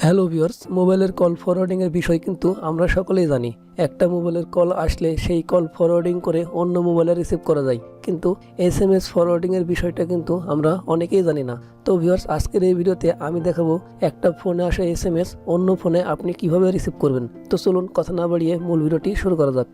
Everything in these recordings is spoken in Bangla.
হ্যালো ভিউয়ার্স, মোবাইলের কল ফরওয়ার্ডিংয়ের বিষয় কিন্তু আমরা সকলেই জানি। একটা মোবাইলের কল আসলে সেই কল ফরওয়ার্ডিং করে অন্য মোবাইলে রিসিভ করা যায়, কিন্তু SMS ফরওয়ার্ডিংয়ের বিষয়টা কিন্তু আমরা অনেকেই জানি না। তো ভিউয়ার্স, আজকের এই ভিডিওতে আমি দেখাবো একটা ফোনে আসা SMS অন্য ফোনে আপনি কিভাবে রিসিভ করবেন। তো চলুন কথা না বাড়িয়ে মূল ভিডিওটি শুরু করা যাক।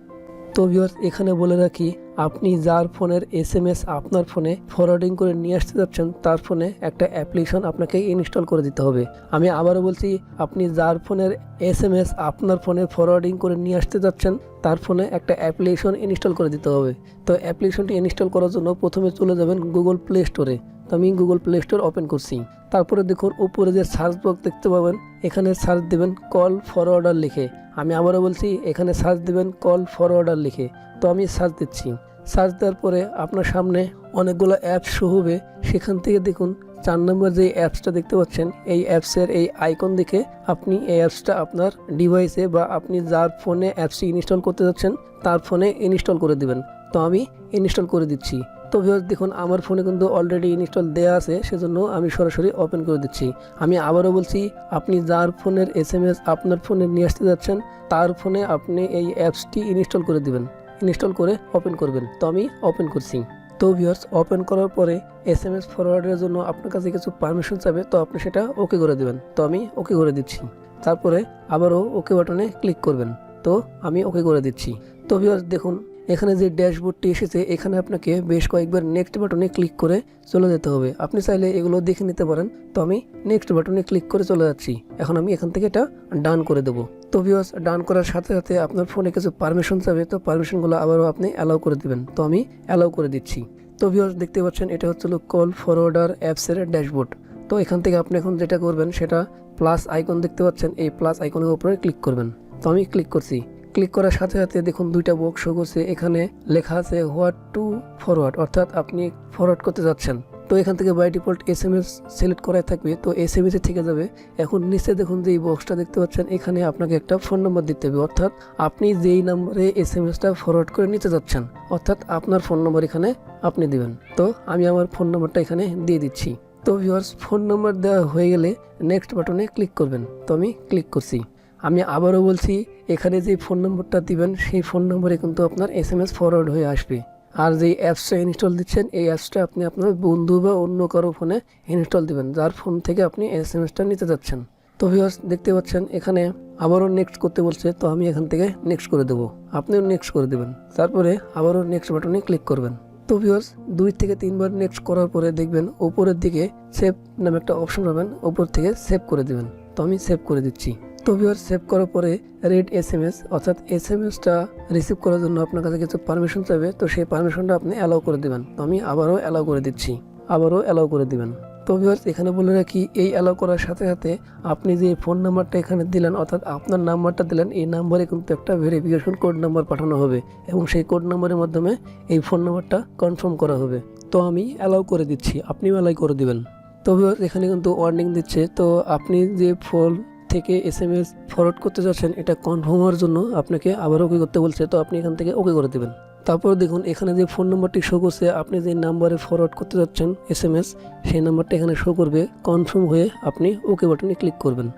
তো ভিউয়ার্স, এখানে বলে রাখি, আপনি যার ফোনের SMS আপনার ফোনে ফরওয়ার্ডিং করে নিয়ে আসতে যাচ্ছেন তার ফোনে একটা অ্যাপ্লিকেশন আপনাকে ইনস্টল করে দিতে হবে। আমি আবারও বলছি, আপনি যার ফোনের SMS আপনার ফোনে ফরওয়ার্ডিং করে নিয়ে আসতে যাচ্ছেন তার ফোনে একটা অ্যাপ্লিকেশন ইনস্টল করে দিতে হবে। তো অ্যাপ্লিকেশনটি ইনস্টল করার জন্য প্রথমে চলে যাবেন গুগল প্লে স্টোরে। তো আমি গুগল প্লে স্টোর ওপেন করছি। তারপরে দেখুন উপরে যে সার্চ বক্স দেখতে পাবেন, এখানে সার্চ দেবেন কল ফরওয়ার্ডার লিখে। আমি আবারও বলছি, এখানে সার্চ দেবেন কল ফরওয়ার্ডার লিখে। তো আমি সার্চ দিচ্ছি। সার্চ দেওয়ার পরে আপনার সামনে অনেকগুলো অ্যাপস শো হবে। সেখান থেকে দেখুন 4 নম্বর যে অ্যাপসটা দেখতে পাচ্ছেন, এই অ্যাপসের এই আইকন দেখে আপনি এই অ্যাপসটা আপনার ডিভাইসে বা আপনি যার ফোনে অ্যাপসটি ইনস্টল করতে যাচ্ছেন তার ফোনে ইনস্টল করে দিবেন। তো আমি ইনস্টল করে দিচ্ছি। তো ভিউয়ার্স দেখুন, আমার ফোনে কিন্তু অলরেডি ইনস্টল দেওয়া আছে, সেজন্য আমি সরাসরি ওপেন করে দিচ্ছি। আমি আবারও বলছি, আপনি যার ফোনের SMS আপনার ফোনে নিয়ে আসতে যাচ্ছেন তার ফোনে আপনি এই অ্যাপসটি ইনস্টল করে দিবেন, ইনস্টল করে ওপেন করবেন। তো আমি ওপেন করছি। তো ভিউয়ার্স, ওপেন করার পরে SMS ফরওয়ার্ডের জন্য আপনার কাছে কিছু পারমিশন চাবে, তো আপনি সেটা ওকে করে দেবেন। তো আমি ওকে করে দিচ্ছি। তারপরে আবারও ওকে বাটনে ক্লিক করবেন। তো আমি ওকে করে দিচ্ছি। তো ভিউয়ার্স দেখুন, এখানে যে ড্যাশবোর্ডটি এসেছে, এখানে আপনাকে বেশ কয়েকবার নেক্সট বাটনে ক্লিক করে চলে যেতে হবে। আপনি চাইলে এগুলো দেখে নিতে পারেন। তো আমি নেক্সট বাটনে ক্লিক করে চলে যাচ্ছি। এখন আমি এখান থেকে এটা ডান করে দেবো। তো ভিউয়ার্স, ডান করার সাথে সাথে আপনার ফোনে কিছু পারমিশন চাবে, তো পারমিশনগুলো আবারও আপনি অ্যালাউ করে দিবেন। তো আমি অ্যালাউ করে দিচ্ছি। তো ভিউয়ার্স দেখতে পাচ্ছেন, এটা হচ্ছিল কল ফরওয়ার্ডার অ্যাপসের ড্যাশবোর্ড। তো এখান থেকে আপনি এখন যেটা করবেন সেটা প্লাস আইকন দেখতে পাচ্ছেন, এই প্লাস আইকনের উপরে ক্লিক করবেন। তো আমি ক্লিক করছি। ক্লিক করার সাথে সাথে দেখুন দুইটা বক্স শো করছে। এখানে লেখা আছে হোয়াট টু ফরওয়ার্ড, অর্থাৎ আপনি ফরওয়ার্ড করতে যাচ্ছেন। তো এখান থেকে বাই ডিফল্ট SMS সিলেক্ট করাই থাকবে, তো SMS এ থেকে যাবে। এখন নিচে দেখুন যে এই বক্সটা দেখতে পাচ্ছেন, এখানে আপনাকে একটা ফোন নাম্বার দিতে হবে, অর্থাৎ আপনি যেই নাম্বারে SMSটা ফরওয়ার্ড করে নিতে যাচ্ছেন, অর্থাৎ আপনার ফোন নাম্বার এখানে আপনি দিবেন। তো আমি আমার ফোন নাম্বারটা এখানে দিয়ে দিচ্ছি। তো ভিউয়ার্স, ফোন নাম্বার দেওয়া হয়ে গেলে নেক্সট বাটনে ক্লিক করবেন। তো আমি ক্লিক করছি। আমি আবারও বলছি, এখানে যে ফোন নম্বরটা দিবেন সেই ফোন নম্বরে কিন্তু আপনার SMS ফরওয়ার্ড হয়ে আসবে। আর যেই অ্যাপসটা ইনস্টল দিচ্ছেন, এই অ্যাপসটা আপনি আপনার বন্ধু বা অন্য কারো ফোনে ইনস্টল দিবেন যার ফোন থেকে আপনি SMSটা নিতে যাচ্ছেন। তো ভিউয়ার্স দেখতে পাচ্ছেন, এখানে আবারও নেক্সট করতে বলছে। তো আমি এখান থেকে নেক্সট করে দেবো, আপনিও নেক্সট করে দেবেন। তারপরে আবারও নেক্সট বাটনে ক্লিক করবেন। তো ভিউয়ার্স 2 থেকে 3 বার নেক্সট করার পরে দেখবেন উপরের দিকে সেভ নামে একটা অপশন পাবেন, উপর থেকে সেভ করে দেবেন। তো আমি সেভ করে দিচ্ছি। তো ভিউয়ার্স, সেভ করার পরে রেড SMS, অর্থাৎ SMSটা রিসিভ করার জন্য আপনার কাছে কিছু পারমিশন চাইবে, তো সেই পারমিশনটা আপনি অ্যালাউ করে দেবেন। তো আমি আবারও অ্যালাউ করে দিচ্ছি, আবারও অ্যালাউ করে দিবেন। তো ভিউয়ার্স এখানে বলে রাখি, এই অ্যালাউ করার সাথে সাথে আপনি যে ফোন নাম্বারটা এখানে দিলেন, অর্থাৎ আপনার নাম্বারটা দিলেন, এই নাম্বারে কিন্তু একটা ভেরিফিকেশন কোড নাম্বার পাঠানো হবে এবং সেই কোড নাম্বারের মাধ্যমে এই ফোন নাম্বারটা কনফার্ম করা হবে। তো আমি অ্যালাউ করে দিচ্ছি, আপনিও অ্যালাউ করে দিবেন। তো ভিউয়ার্স এখানে কিন্তু ওয়ার্নিং দিচ্ছে, তো আপনি যে ফোন থেকে SMS ফরওয়ার্ড করতে যাচ্ছেন এটা কনফার্ম হওয়ার জন্য আপনাকে আবার ওকে করতে বলছে। তো আপনি এখান থেকে ওকে করে দেবেন। তারপর দেখুন এখানে যে ফোন নাম্বারটি শো করছে, আপনি যে নাম্বারে ফরওয়ার্ড করতে যাচ্ছেন SMS, সেই নাম্বারটা এখানে শো করবে। কনফার্ম হয়ে আপনি ওকে বাটনে ক্লিক করবেন।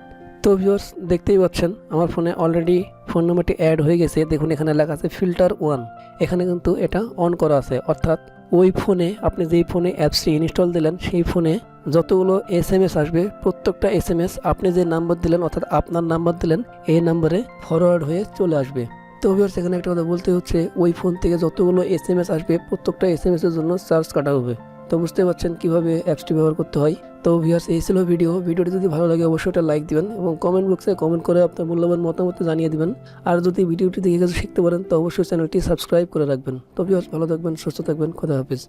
তো ভিউয়ার্স দেখতেই পাচ্ছেন, আমার ফোনে অলরেডি ফোন নাম্বারটি অ্যাড হয়ে গেছে। দেখুন এখানে লেখা আছে ফিল্টার 1, এখানে কিন্তু এটা অন করা আছে, অর্থাৎ ওই ফোনে আপনি যেই ফোনে অ্যাপসটি ইনস্টল দিলেন সেই ফোনে যতগুলো SMS আসবে প্রত্যেকটা SMS আপনি যে নাম্বার দিলেন, অর্থাৎ আপনার নাম্বার দিলেন, এই নাম্বারে ফরওয়ার্ড হয়ে চলে আসবে। তো ভিউয়ার্স এখানে একটা কথা বলতে হচ্ছে, ওই ফোন থেকে যতগুলো SMS আসবে প্রত্যেকটা SMS এর জন্য চার্জ কাটা হবে। তো বুঝতে পারছেন কিভাবে অ্যাপসটি ব্যবহার করতে হয়। তো ভিউয়ার্স এই ছিল ভিডিওটি যদি ভালো লাগে অবশ্যই একটা লাইক দিবেন এবং কমেন্ট বক্সে কমেন্ট করে আপনার মূল্যবান মতামত জানিয়ে দিবেন। আর যদি ভিডিওটি দেখে কিছু শিখতে পারেন তো অবশ্যই চ্যানেলটি সাবস্ক্রাইব করে রাখবেন। তো ভিউয়ার্স ভালো থাকবেন, সুস্থ থাকবেন, খোদা হাফেজ।